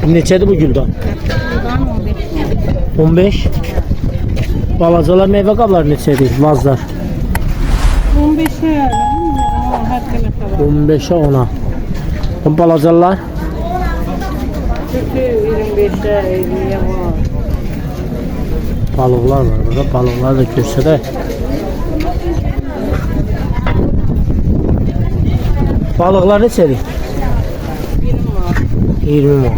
Neçədir bu güldan? 15. Balacalar meyve qabları neçədir? Vazlar. 15'e her tarafa var. 15'e 10'a. Bu balacalar Kötü 25'e 50'ye var. balıqlar var burada. Balıqlar da görsədə. Balıqlar neçədir? 20 manat.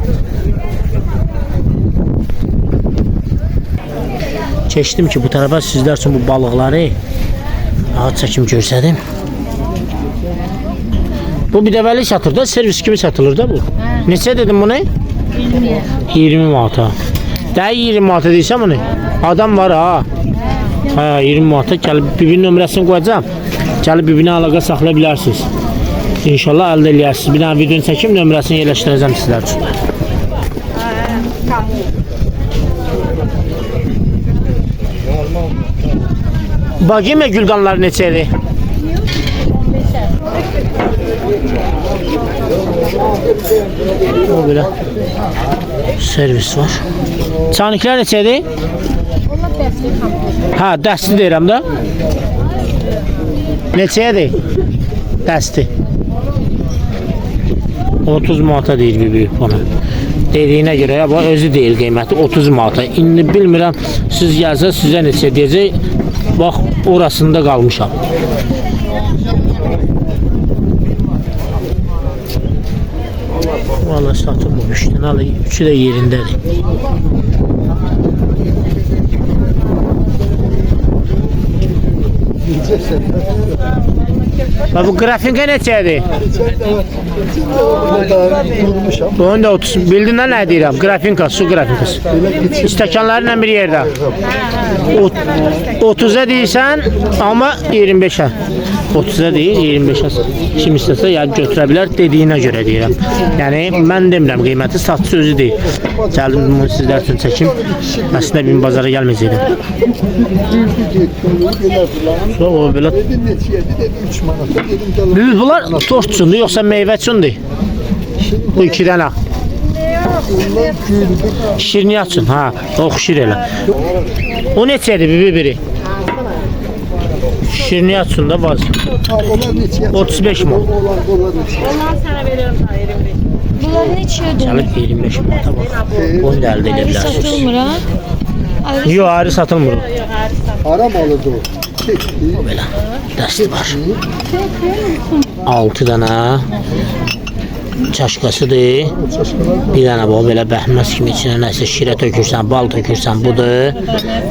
Keçdim ki bu tarafa sizlər üçün bu balıqları rahat çəkim görsədim. Bu bir dəvəlik satır da, servis kimi satılır da bu. Neçə dedim bunu? 20 manata. Dəyi 20 manata deyirsən bunu? Adam var ha. Ha 20 manata gəlib bibinin nömrəsini qoyacağam. Gəlib bibinə əlaqə saxlaya bilərsiniz. İnşallah əldə eləyərsiniz. Bir dənə videonu çəkim, nömrəsini yerləşdirəcəm sizlər üçün. Bakayım güldanlar neçədir? O belə servis var. Çaniklər neçədir? Ha, dəsti deyirəm də. Neçədir? Dəsti. 30 manata deyir bir böyük bana. Dediyinə görə ya, bu özü deyil qiyməti 30 manata. İndi bilmirəm siz gəlsə sizə neçə deyəcək. Bax orasında qalmışam. Valla satılmamış. Üçü də yerindədir. Bu grafinka neçədir? Onu da 30. Bildin nə deyirəm? Grafinka, su grafinkası. İstəkanlarla bir yerdə. 30'a deyirsən, amma 25'ə. 30'a deyir, 25'ə. Kim istəsə ya götürə bilər, dediyinə görə deyirəm. Yəni mən demirəm, qiyməti satçı özü deyil. Gəldim bunu sizlər üçün çəkim. Əslində bir bazara gəlməyəcəkdim. O belə. Bunlar tort üçündür, yoxsa meyvə üçündür? Bu iki dənə. Şirniyyat üçün, ha, oxşir elə. O neçədir biri? Şirniyyat üçün də vaz. 35 man. Ondan sana veriyorum sana 25. Bunlar neçədir? Gəlib 25 manata bax. Onu da əldə edə bilərsiniz. Satılmır ha? Yox, ayrı satılmır. Aram alıdı o. O belə dəsti var. 6 dənə çaşqasıdır. Bir dənə bu belə bəhməz kimi içinə nəsə şirə tökürsən, bal tökürsən, budur.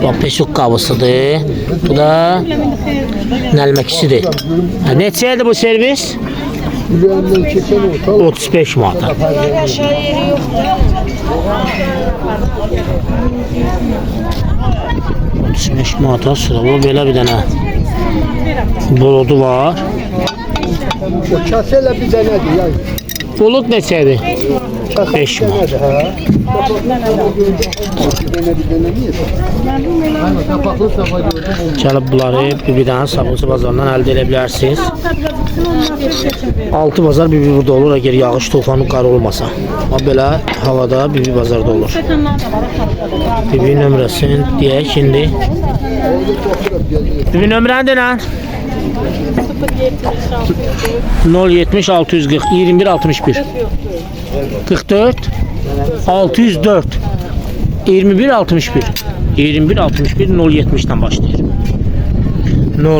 Bu peşuk qabısıdır. Bu da nəlməkisidir. Neçəyədir bu servis? 35 manata. Aşağı yeri yoxdur. 35 manata sıra bu belə bir dənə buludu var. O kaseyle bir denedir ya. Bulud neçədir? 5 manat. Gəlib bunları bir dənə Sabunçu bazarından əldə edə bilərsiniz. 6 bazar bir burada olur əgər yağış, tufanı, qar olmasa. Amma belə havada bir bazarda olur. Bir nömrəsini deyək indi. Bir nömrəni denən. 070 640 21 61 44 604 21 61 21 61 070'den başlayır.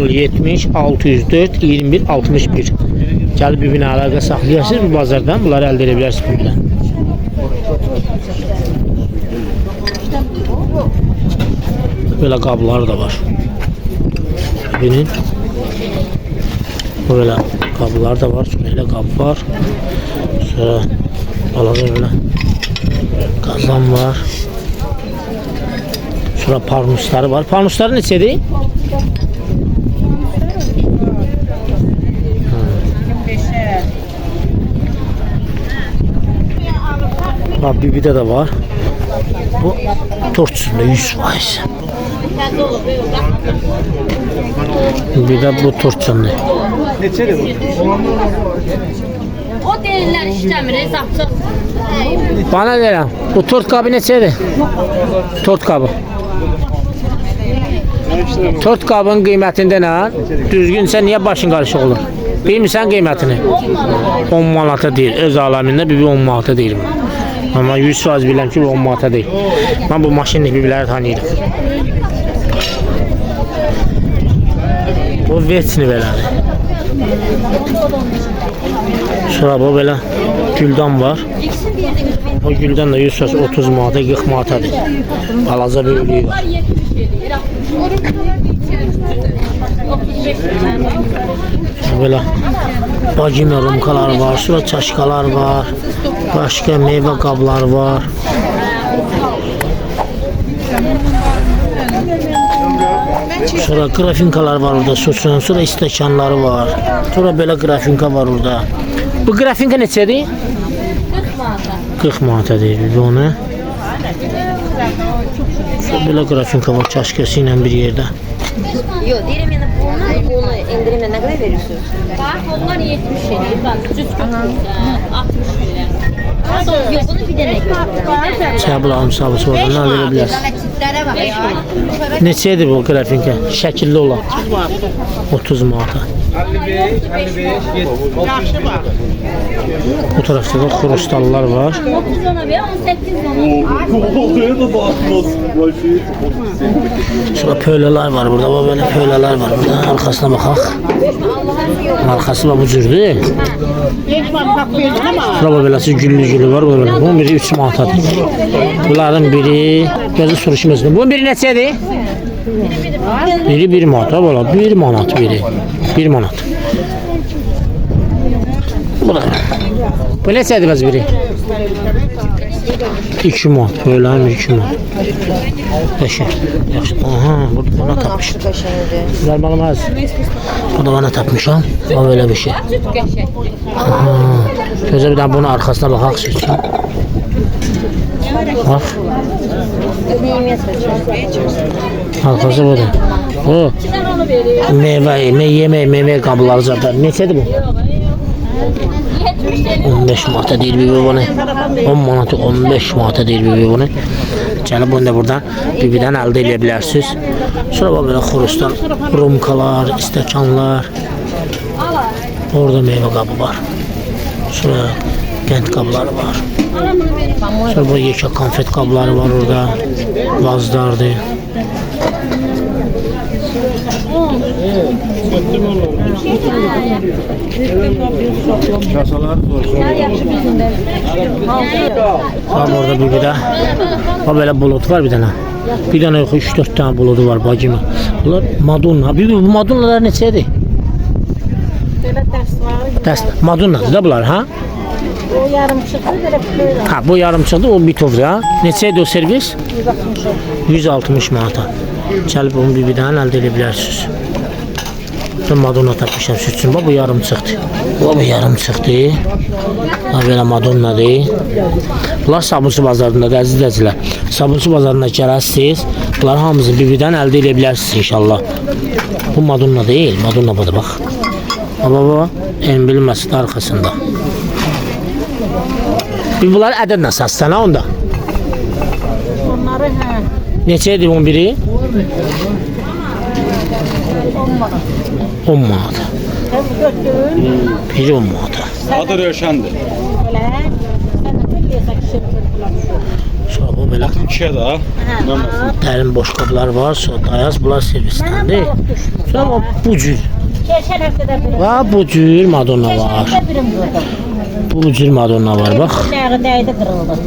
070 604 21 61 Gəlib bir əlaqə saxlayasınız bu bazardan, bunları əldə edə bilərsiniz buradan. Belə qabları da var. Birinin böyle kablar da var. Böyle kap var. Sonra balaca böyle kazan var. Sonra parnusları var. Parnusları neçədir? Bak bibide de var. Bu torçunda 100%. Bir de bu torçunda. Neçədir bu? O Eller işləmir, hesabsız. Bana verəm. Bu tort qabı neçədir? Tort qabı. Tort qabın qiymətində nə? Düzgünsə niyə başın qarışıq olur? Bilmirsən qiymətini? 10 manata deyil. Öz aləmində bir 10 manata deyil. Amma 100% biləm ki, 10 manata deyil. Mən bu maşinlik bibiləri tanıyırım. Bu vetsini belədir. Sonra bu belə güldan var. O güldən də 130 manata, 40 manatadır. Balaca böyüklüyü var. Belə bacimə rumkalar var, sonra çaşkalar var, başqa meyvə qablar var. Sonra grafinkalar var orada, sosun, sonra istekanları var. Sonra belə grafinka var orada. Bu grafinka neçədir? 40 manata deyir bir onu. Belə grafinka var çaşkası ilə bir yerdə. Yok diyelim yani bunu indirimle ne kadar veriyorsunuz? Bax, onlar 70 eləyir, bax, 100 götürürsən, 60 eləyir. Yok bunu bir dene götürürüm. Çəbul almışabısı var, nə alır bilərsən. Neçədir bu grafinka? Şəkilli olan. 30 manata. 55, 60 var. Bu tarafta da xrustallar var. 9 ona ver, 18 ona. Sonra pöylələr var burada, böyle pöylələr var burada. Arkasına baxaq. Arkası bu cürdür. Burada beləsi güllü var. Bunun biri 3 manatadır. Bunların biri, gözü soruşmasın. Bunun biri neçədir? Biri 1 manat, valla 1 manat biri. 1 manat. Bu neçədir bəz biri? 2 manat, böyle 2 manat. Yaxşı. Aha, burada bana tapmışım. Güzel balım az. Burada bana tapmışam. O böyle bir şey. Aha. Gözə bir daha bunun arkasına baxaq sizcə. Bak. Arkası budur. O meyve qabları zaten. Neçədir bu? 15 manata deyir bir bunu. 10 manata 15 manata deyir bir bunu. Gəlib bunu da buradan bibidən əldə edə bilərsiniz. Sonra böyle xrustal, rumkalar, istekanlar. Orada meyve qabı var. Sonra qənd qabları var. Sonra bu yekə konfet qabları var orada. Vazlardır. Tam orada bir de böyle bulut var bir tane. Bir tane yok 3-4 tane bulutu var bacımı. Bunlar Madonna. Bu Madonnalar neçədir? Böyle ders var. Dəst Madonnadır da bunlar ha? O yarım çıktı böyle böyle. Ha bu yarım çıxdı o bitovdur ha. Neçədir o servis? 160 manata. Gəlib onu bir dənə əldə edə bilərsiniz. Ben Madonna tapmışam sütçün. Bu yarım çıxdı. Bu yarım çıxdı. Belə Madonna deyil. Bunlar Sabunçu bazarında da əziz-əzizlər. Sabunçu bazarına gələrsiniz. Bunlar hamısını bir-birdən əldə edə bilərsiniz inşallah. Bu Madonna deyil. Madonna budur bax. Baba emblem məsələ arxasında. Bunlar ədədlə satsan ha onda. Onları ha. Neçədir bunun biri? 10 manat. Biri 10 manat. Adı Rövşəndir. Sonra bu belə İkiyə də. dərin boş qablar var. Sonra dayaz bunlar servisdəndir. Sonra bu cür. Geçen hafta da bir. Va bu cür Madonna var. Birim gördüm. Bu cür Madonna var bax. Ayağı değdi kırıldı.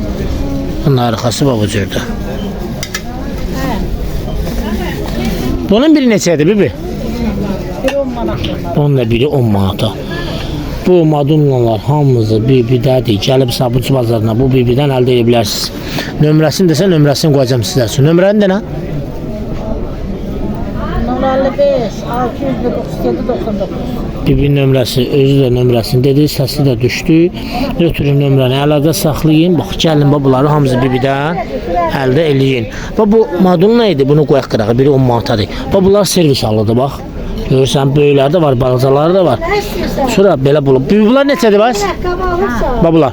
Bunun arxası bu cürdür. Bunun biri neçədir bibi? Bir 10 manat. Onun da biri 10 manata. Bu Madonnalar hamısı bir-birdədir. Gəlib Sabunçu bazarına bu bir-birdən əldə edə bilərsiniz. Nömrəsini desə nömrəsini qoyacam sizlər üçün. Nömrəni də nə? 055 697 99. Bibinin nömrəsi, özü də nömrəsini dedi, səsi də düşdü. Götürün nömrəni, əlaqə saxlayın. Bax, gəlin, bunları hamısı bir-birdən əldə eləyin. Bu Madonna idi, bunu qoyaq qırağı, biri 10 manatadır. Bunlar servis halıdır, bax. Görürsən böyükləri də var, balacaları da var. Sonra belə bulub. Bunlar neçədir bəs? Babular.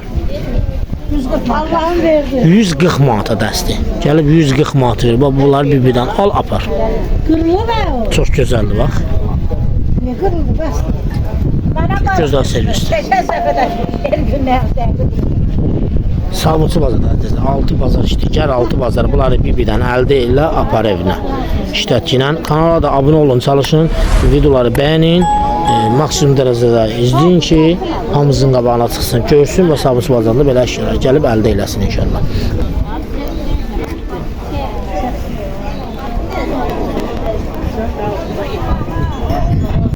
Allah'ın verdi. 140 manata dəsti. Gəlib 140 manat verir. Bax bunları bir-birdən al apar. Kırılı be o. Çox gözəldir bax. Ne kırıldı bas. Bana bak. Gözəl servisdir. Geçen seferde her gün nerede? Sabunçu bazardadır. 6 bazar işləyir. 6 bazar bunları bir-birdən əldə elə apar evinə. İşlətginə kanala da abunə olun, çalışın. Videoları bəyənin. Maksimum dərəcədə izləyin ki, hamımızın qabağına çıxsın, görsün və Sabunçu bazarında belə əşyalar gəlib əldə eləsin inşallah.